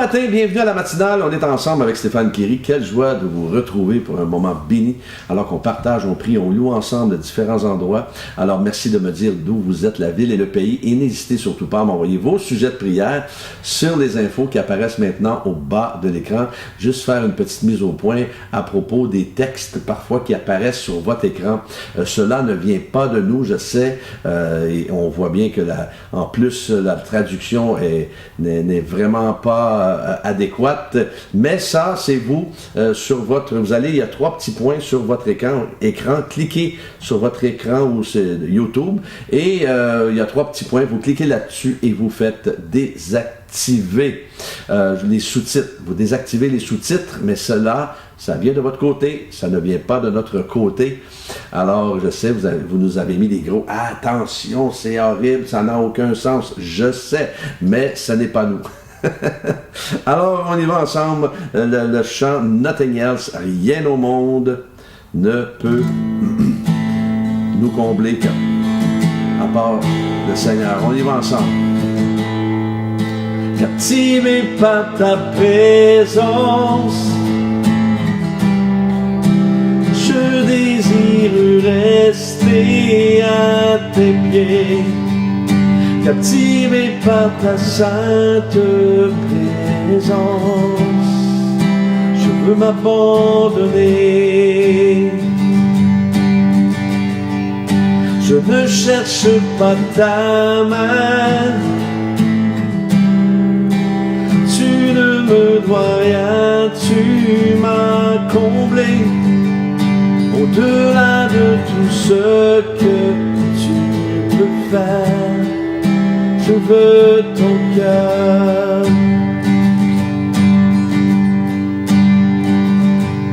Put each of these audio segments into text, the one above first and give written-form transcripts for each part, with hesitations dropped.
matin, bienvenue à la matinale. On est ensemble avec Stéphane Kéry. Quelle joie de vous retrouver pour un moment béni, alors qu'on partage, on prie, on loue ensemble de différents endroits. Alors merci de me dire d'où vous êtes, la ville et le pays, et n'hésitez surtout pas à m'envoyer vos sujets de prière sur les infos qui apparaissent maintenant au bas de l'écran. Juste faire une petite mise au point à propos des textes parfois qui apparaissent sur votre écran. Cela ne vient pas de nous, je sais, et on voit bien que en plus la traduction n'est vraiment pas adéquate, mais ça c'est vous il y a 3 petits points sur votre écran, cliquez sur votre écran ou c'est YouTube et il y a 3 petits points, vous cliquez là-dessus et vous faites désactiver les sous-titres, vous désactivez les sous-titres, mais cela, ça vient de votre côté, ça ne vient pas de notre côté. Alors, je sais, vous nous avez mis des gros « Attention, c'est horrible, ça n'a aucun sens ». Je sais, mais ce n'est pas nous. Alors, on y va ensemble. Le chant « Nothing else », rien au monde ne peut nous combler à part le Seigneur. On y va ensemble. Captivé par ta présence, je désire rester à tes pieds, captivé par ta sainte présence. Je veux m'abandonner. Je ne cherche pas ta main. Tu ne me dois rien, tu m'as comblé. Au-delà de tout ce que tu peux faire, je veux ton cœur.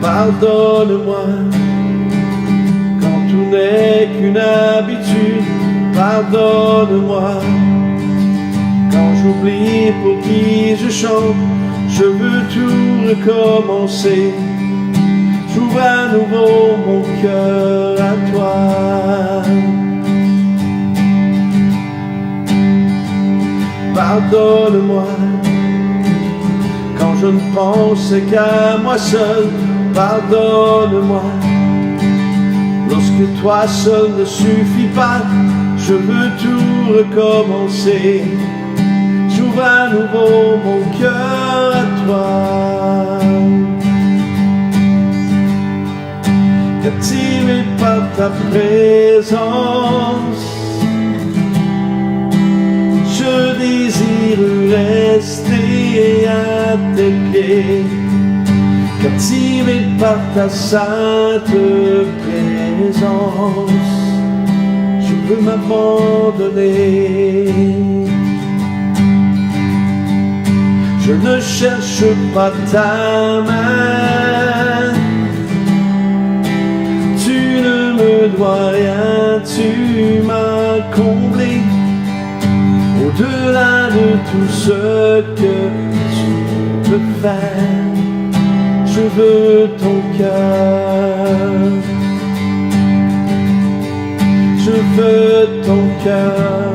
Pardonne-moi quand tout n'est qu'une habitude. Pardonne-moi quand j'oublie pour qui je chante. Je veux tout recommencer. J'ouvre à nouveau mon cœur à toi. Pardonne-moi quand je ne pense qu'à moi seul. Pardonne-moi lorsque toi seul ne suffit pas. Je veux tout recommencer. J'ouvre à nouveau mon cœur à toi. Captivé par ta présence, je désire rester à tes pieds, captivé par ta sainte présence. Je veux m'abandonner. Je ne cherche pas ta main. Tu ne me dois rien, tu m'as comblé. Au-delà de tout ce que tu peux faire, je veux ton cœur. Je veux ton cœur.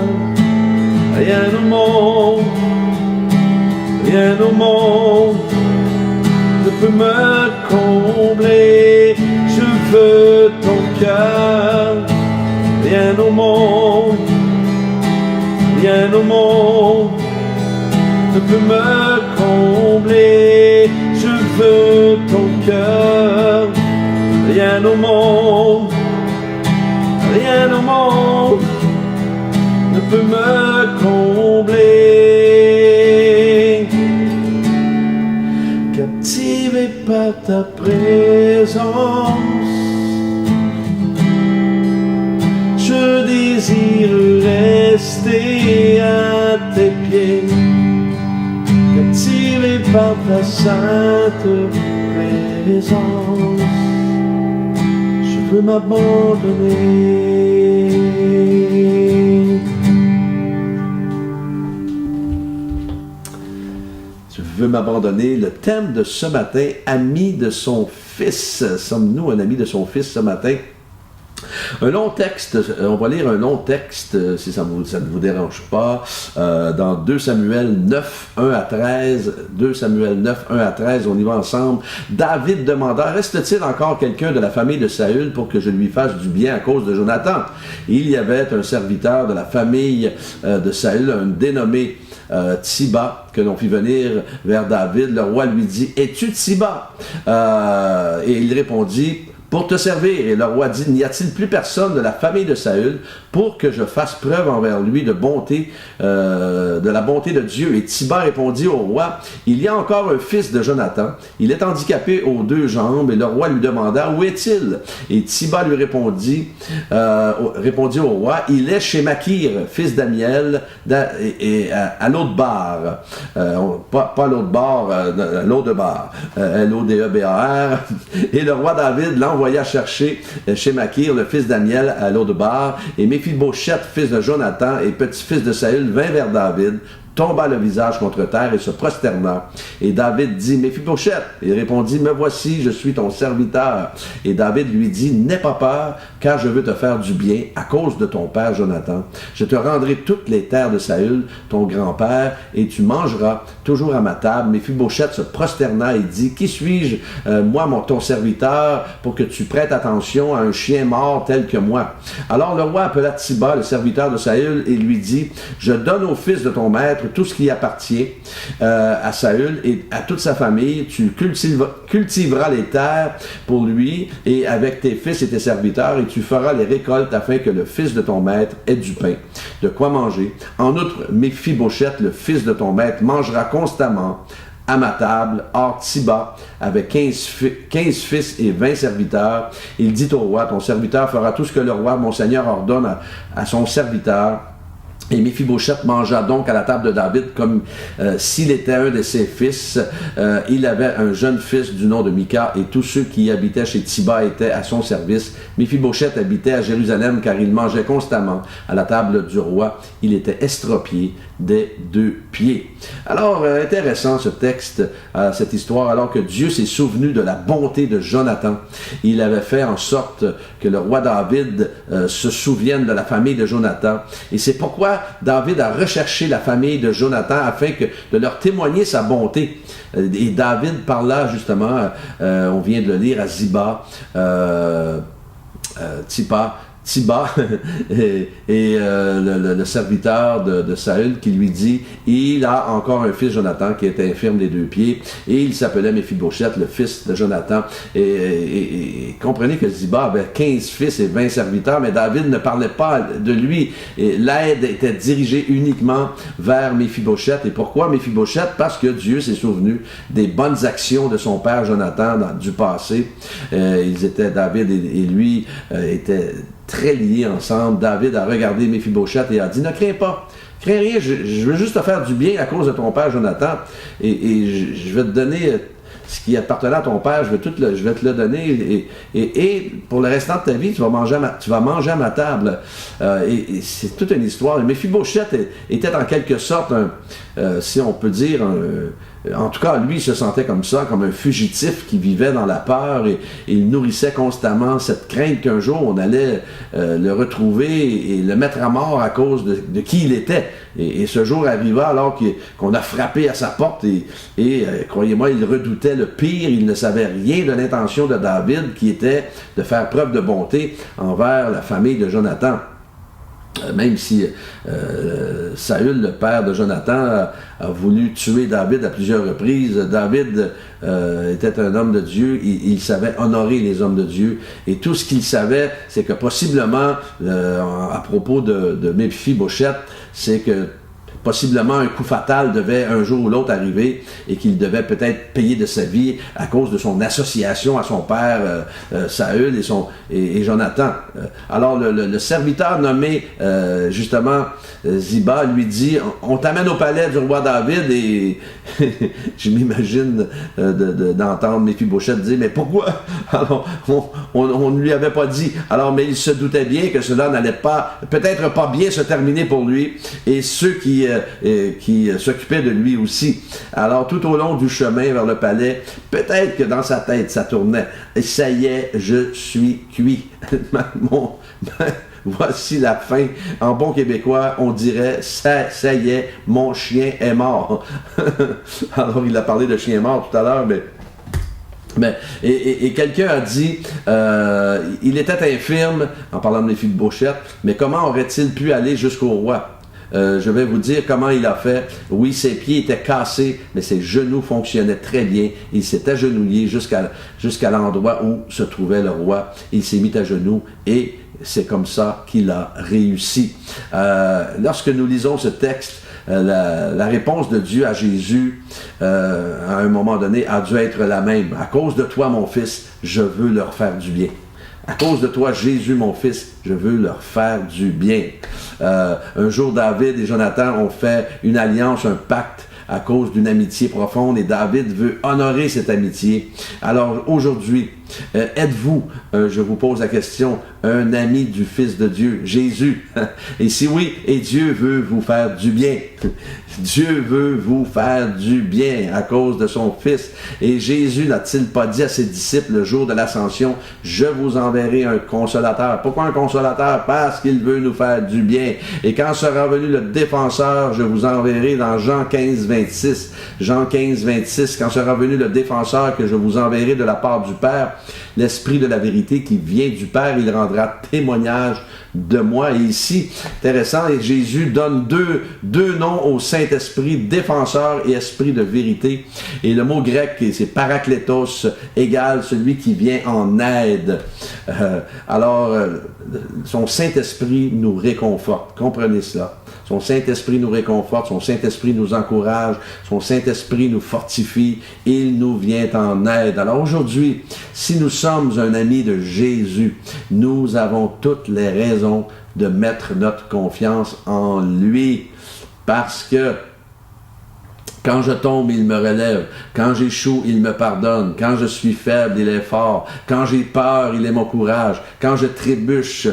Rien au monde ne peut me combler. Je veux ton cœur. Rien au monde ne peut me combler. Je veux ton cœur. Rien au monde ne peut me combler. Captivé par ta présence, je désire rester à tes pieds, captivé par ta sainte présence. Je veux m'abandonner. Je veux m'abandonner. Le thème de ce matin, ami de son fils. Sommes-nous un ami de son fils ce matin? Un long texte, on va lire un long texte, si ça ne vous dérange pas, dans 2 Samuel 9, 1 à 13. 2 Samuel 9, 1 à 13, on y va ensemble. David demanda, reste-t-il encore quelqu'un de la famille de Saül pour que je lui fasse du bien à cause de Jonathan? Il y avait un serviteur de la famille de Saül, un dénommé Tsiba, que l'on fit venir vers David. Le roi lui dit, es-tu Tsiba? Et il répondit, pour te servir. Et le roi dit, n'y a-t-il plus personne de la famille de Saül pour que je fasse preuve envers lui de bonté, de la bonté de Dieu? Et Tsiba répondit au roi, il y a encore un fils de Jonathan, il est handicapé aux 2 jambes. Et le roi lui demanda, où est-il? Et Tsiba lui répondit au roi, il est chez Makir, fils d'Amiel, à l'autre bar, pas l'autre bar, l'autre bar, L-O-D-E-B-A-R. Et le roi David l'envoya chercher chez Makir, le fils d'Amiel, à l'Audebar. Et Méphibosheth, fils de Jonathan et petit-fils de Saül, vint vers David, tomba le visage contre terre et se prosterna. Et David dit, Méphibosheth. Il répondit, me voici, je suis ton serviteur. Et David lui dit, n'aie pas peur, car je veux te faire du bien à cause de ton père Jonathan. Je te rendrai toutes les terres de Saül, ton grand-père, et tu mangeras toujours à ma table. Méphibosheth se prosterna et dit, qui suis-je, moi, ton serviteur, pour que tu prêtes attention à un chien mort tel que moi? Alors le roi appela Tsiba, le serviteur de Saül, et lui dit, je donne au fils de ton maître tout ce qui appartient à Saül et à toute sa famille. Tu cultiveras les terres pour lui et avec tes fils et tes serviteurs, et tu feras les récoltes afin que le fils de ton maître ait du pain, de quoi manger. En outre, Méphibosheth, le fils de ton maître, mangera constamment à ma table. Or Tsiba avait 15 fils et 20 serviteurs. Il dit au roi, ton serviteur fera tout ce que le roi, mon seigneur, ordonne à son serviteur. Et Méphibosheth mangea donc à la table de David comme s'il était un de ses fils. Il avait un jeune fils du nom de Mika, et tous ceux qui habitaient chez Tsiba étaient à son service. Méphibosheth habitait à Jérusalem car il mangeait constamment à la table du roi. Il était estropié des 2 pieds. Alors, intéressant ce texte, cette histoire, alors que Dieu s'est souvenu de la bonté de Jonathan. Il avait fait en sorte que le roi David se souvienne de la famille de Jonathan. Et c'est pourquoi David a recherché la famille de Jonathan afin de leur témoigner sa bonté. Et David parla justement, on vient de le lire, à Tsiba et le serviteur de Saül qui lui dit, il a encore un fils Jonathan qui était infirme des 2 pieds, et il s'appelait Méphibosheth, le fils de Jonathan. Et comprenez que Tsiba avait 15 fils et 20 serviteurs, mais David ne parlait pas de lui. L'aide était dirigée uniquement vers Méphibosheth. Et pourquoi Méphibosheth? Parce que Dieu s'est souvenu des bonnes actions de son père Jonathan du passé. David et lui étaient très liés ensemble. David a regardé Méphibosheth et a dit, ne crains pas, crains rien, je veux juste te faire du bien à cause de ton père Jonathan, et je vais te donner ce qui appartenait à ton père, je vais te le donner, et pour le restant de ta vie, tu vas manger à ma table. Et c'est toute une histoire. Méphibosheth était en quelque sorte, si on peut dire, en tout cas, lui, il se sentait comme ça, comme un fugitif qui vivait dans la peur, et il nourrissait constamment cette crainte qu'un jour on allait le retrouver et le mettre à mort à cause de qui il était. Et ce jour arriva alors qu'on a frappé à sa porte, et croyez-moi, il redoutait le pire. Il ne savait rien de l'intention de David, qui était de faire preuve de bonté envers la famille de Jonathan. Même si Saül, le père de Jonathan, a voulu tuer David à plusieurs reprises, David était un homme de Dieu, il savait honorer les hommes de Dieu, et tout ce qu'il savait, c'est que possiblement, à propos de Méphibosheth, c'est que possiblement un coup fatal devait un jour ou l'autre arriver, et qu'il devait peut-être payer de sa vie à cause de son association à son père Saül et Jonathan. Alors le serviteur nommé justement Ziba lui dit, on t'amène au palais du roi David, et je m'imagine d'entendre Méphibosheth dire, mais pourquoi? Alors on ne lui avait pas dit. Alors, mais il se doutait bien que cela n'allait pas, peut-être pas bien se terminer pour lui, et ceux qui qui s'occupait de lui aussi. Alors, tout au long du chemin vers le palais, peut-être que dans sa tête, ça tournait. « Ça y est, je suis cuit. » Voici la fin. En bon québécois, on dirait ça y est, mon chien est mort. Alors, il a parlé de chien mort tout à l'heure, et quelqu'un a dit, il était infirme, en parlant de Méphibosheth, mais comment aurait-il pu aller jusqu'au roi? Je vais vous dire comment il a fait. Oui, ses pieds étaient cassés, mais ses genoux fonctionnaient très bien. Il s'est agenouillé jusqu'à l'endroit où se trouvait le roi. Il s'est mis à genoux et c'est comme ça qu'il a réussi. Lorsque nous lisons ce texte, la réponse de Dieu à Jésus, à un moment donné, a dû être la même. À cause de toi, mon fils, je veux leur faire du bien. À cause de toi, Jésus, mon fils, je veux leur faire du bien. Un jour, David et Jonathan ont fait une alliance, un pacte à cause d'une amitié profonde et David veut honorer cette amitié. Alors aujourd'hui, êtes-vous, je vous pose la question, un ami du Fils de Dieu, Jésus? Et si oui, et Dieu veut vous faire du bien. Dieu veut vous faire du bien à cause de son Fils. Et Jésus n'a-t-il pas dit à ses disciples le jour de l'ascension, « Je vous enverrai un consolateur. » Pourquoi un consolateur? Parce qu'il veut nous faire du bien. Et quand sera venu le défenseur, je vous enverrai dans Jean 15, 26. Jean 15, 26, quand sera venu le défenseur que je vous enverrai de la part du Père, l'Esprit de la vérité qui vient du Père, il rendra témoignage de moi. Et ici, intéressant, et Jésus donne deux noms au Saint-Esprit, défenseur et esprit de vérité. Et le mot grec, c'est parakletos, égale celui qui vient en aide. Son Saint-Esprit nous réconforte. Comprenez cela. Son Saint-Esprit nous réconforte, son Saint-Esprit nous encourage, son Saint-Esprit nous fortifie, il nous vient en aide. Alors aujourd'hui, si nous sommes un ami de Jésus, nous avons toutes les raisons de mettre notre confiance en lui, parce que quand je tombe, il me relève. Quand j'échoue, il me pardonne. Quand je suis faible, il est fort. Quand j'ai peur, il est mon courage. Quand je trébuche,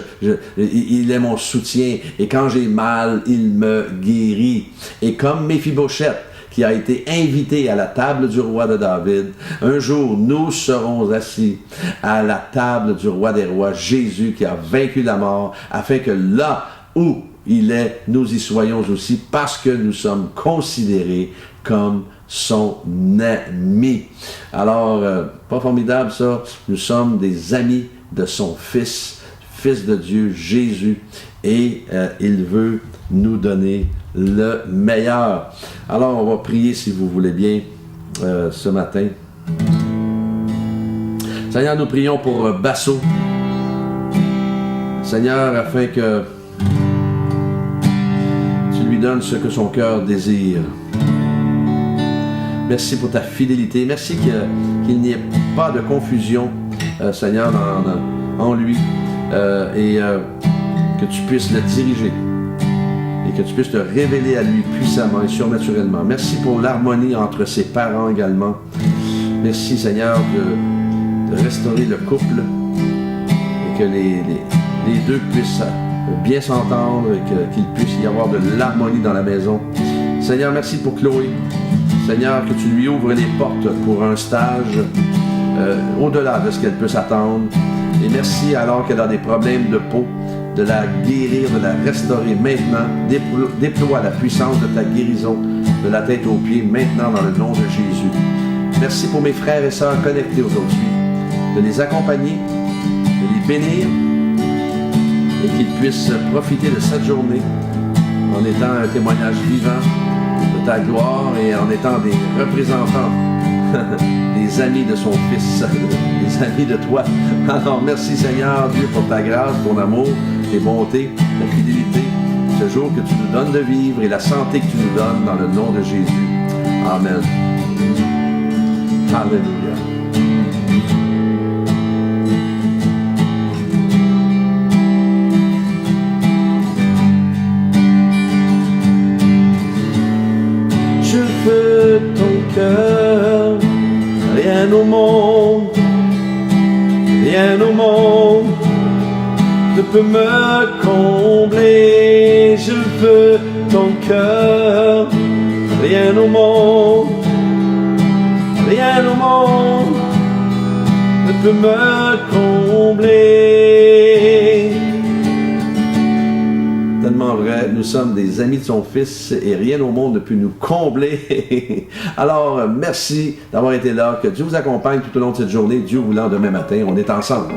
il est mon soutien. Et quand j'ai mal, il me guérit. Et comme Méphibosheth, qui a été invité à la table du roi de David, un jour, nous serons assis à la table du roi des rois, Jésus qui a vaincu la mort, afin que là où il est, nous y soyons aussi, parce que nous sommes considérés comme son ami. Alors, pas formidable ça, nous sommes des amis de son Fils, Fils de Dieu, Jésus, et il veut nous donner le meilleur. Alors, on va prier, si vous voulez bien, ce matin. Seigneur, nous prions pour Basso. Seigneur, afin que tu lui donnes ce que son cœur désire. Merci pour ta fidélité. Merci qu'il n'y ait pas de confusion, Seigneur, en lui, et que tu puisses le diriger et que tu puisses te révéler à lui puissamment et surnaturellement. Merci pour l'harmonie entre ses parents également. Merci, Seigneur, de restaurer le couple et que les deux puissent bien s'entendre et qu'il puisse y avoir de l'harmonie dans la maison. Seigneur, merci pour Chloé. Seigneur, que tu lui ouvres les portes pour un stage au-delà de ce qu'elle peut s'attendre. Et merci, alors qu'elle a des problèmes de peau, de la guérir, de la restaurer maintenant. Déploie la puissance de ta guérison de la tête aux pieds maintenant dans le nom de Jésus. Merci pour mes frères et sœurs connectés aujourd'hui, de les accompagner, de les bénir et qu'ils puissent profiter de cette journée en étant un témoignage vivant de ta gloire et en étant des représentants, des amis de son Fils, des amis de toi. Alors merci Seigneur Dieu pour ta grâce, ton amour, tes bontés, ta fidélité, ce jour que tu nous donnes de vivre et la santé que tu nous donnes dans le nom de Jésus. Amen. Alléluia. Je veux ton cœur, rien au monde ne peut me combler. Je veux ton cœur, rien au monde, rien au monde ne peut me combler. Tellement vrai, nous sommes des amis de son Fils et rien au monde ne peut nous combler. Alors, merci d'avoir été là, que Dieu vous accompagne tout au long de cette journée, Dieu voulant demain matin, on est ensemble.